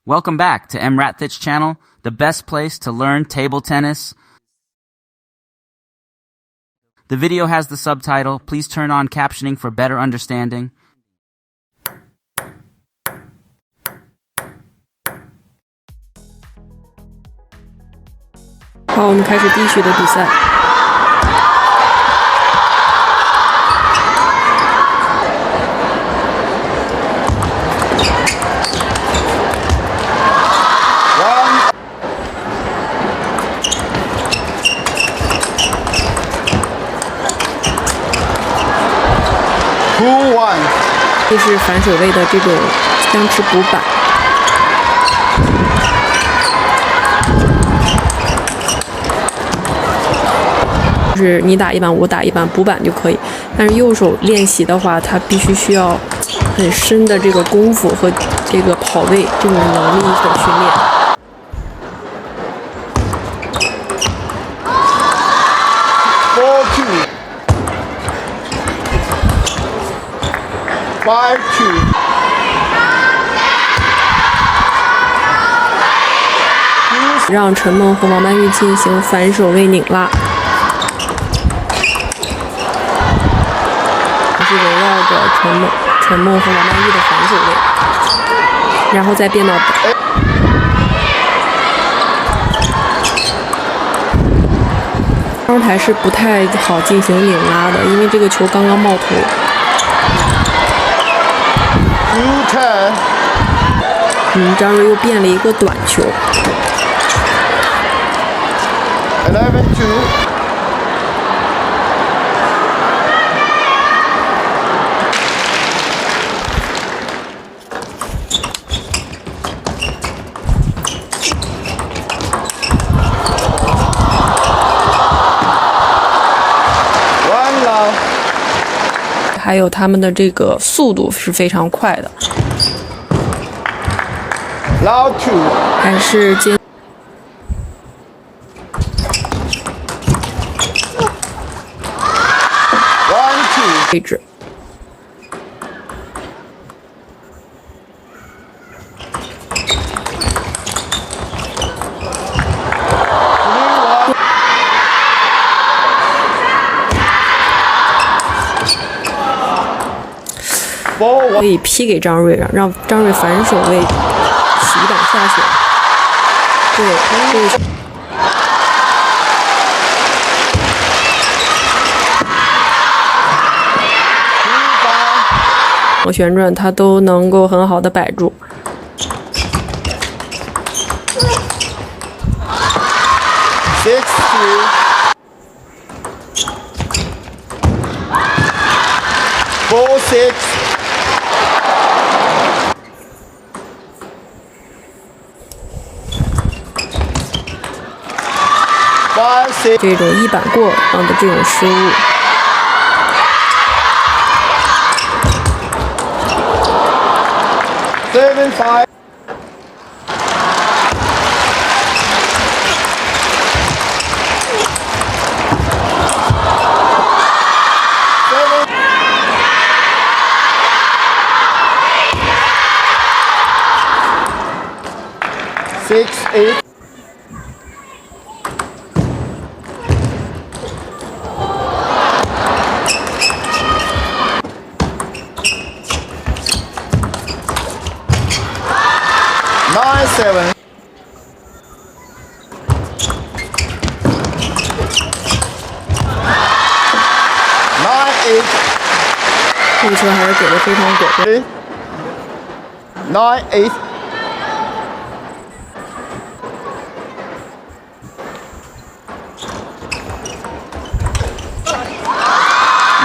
Welcome back to EmRatThich channel, the best place to learn table tennis. The video has the subtitle. Please turn on captioning for better understanding. 好，我们开始第一局的比赛。这是反手位的这种相持补板。就是你打一板，我打一板，补板就可以。但是右手练习的话，它必须需要很深的这个功夫和这个跑位这种能力的训练。5-2。让陈梦和王曼玉进行反手位拧拉。是围绕着陈梦和王曼玉的反手位，然后再变到双台是不太好进行拧拉的，因为这个球刚刚冒头。张睿又变了一个短球。11-2。还有他们的这个速度是非常快的。还是接位置。可以劈给张睿，让张睿反手位起板下旋。对，我旋转他都能够很好的摆住。4-6。这种一板过的这种失误。7-5。6-8。9-7。9-8。这个球还是给的非常果断。9-8。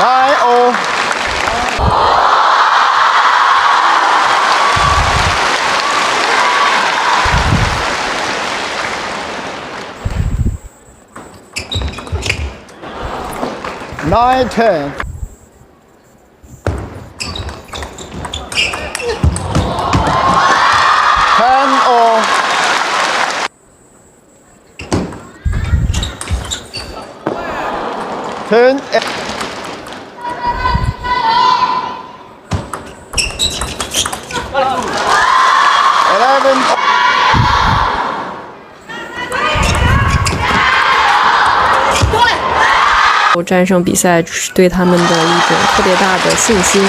9-0。9-10。10. 11. 战胜比赛是对他们的一种特别大的信心。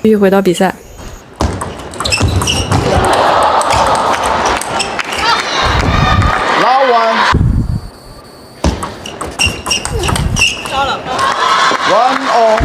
继续回到比赛。Low one. 1 all.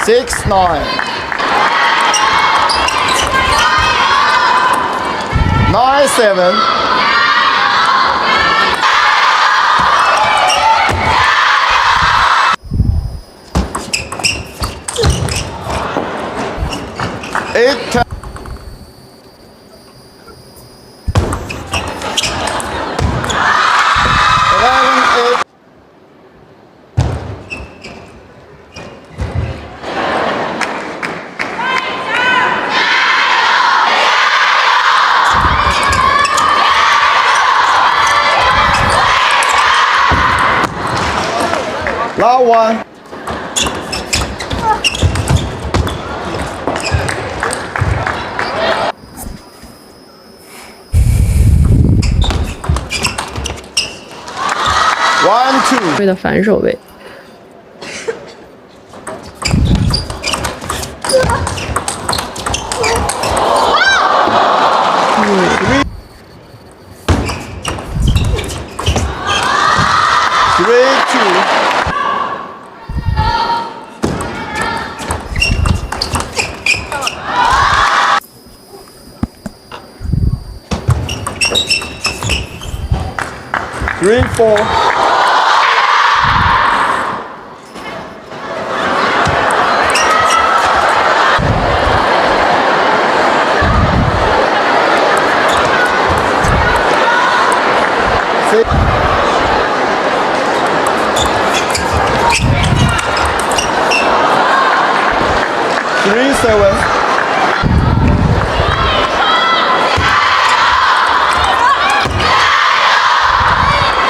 Six, 9. 9, 7. 8, 10. 11, 8. Low one. One, two. 位的反手位。Three, two. 3, 4. 6. 3, 7.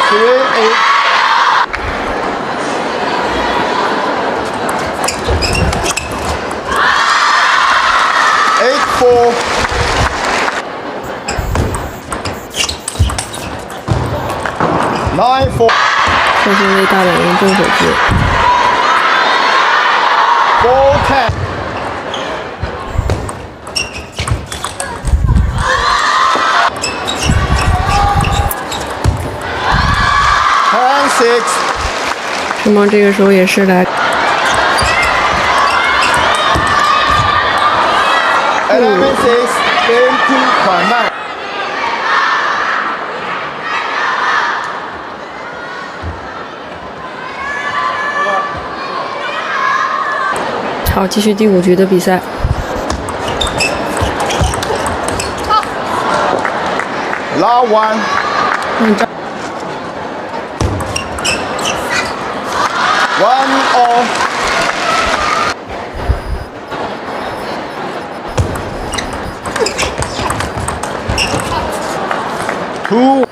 3, 8. 8, 4. 9, 4. 这是为大阪用正手接。4, 10. 10, 6. 那么这个时候也是来。11, 6. Game 2缓慢。好，继续第5局的比赛。拉 one， 1 all， 2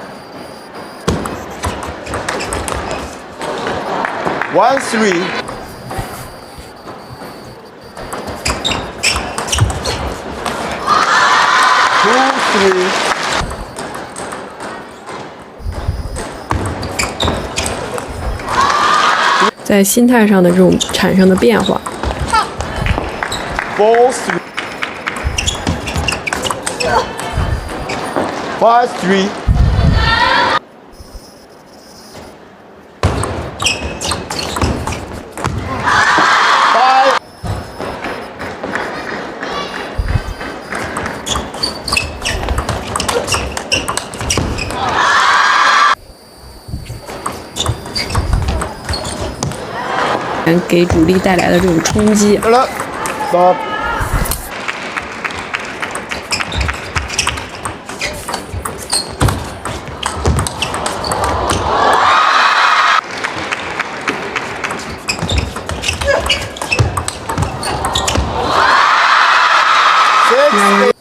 1 3 2 3 在心态上的这种产生的变化。4 3 5 3 5 给主力带来的这种冲击。好了 ，stop。7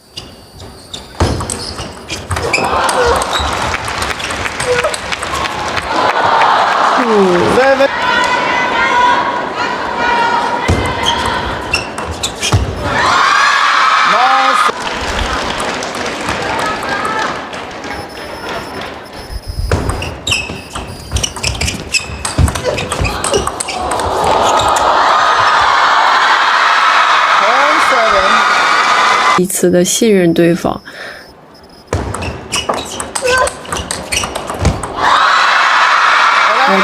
彼此的信任对方。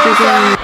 这边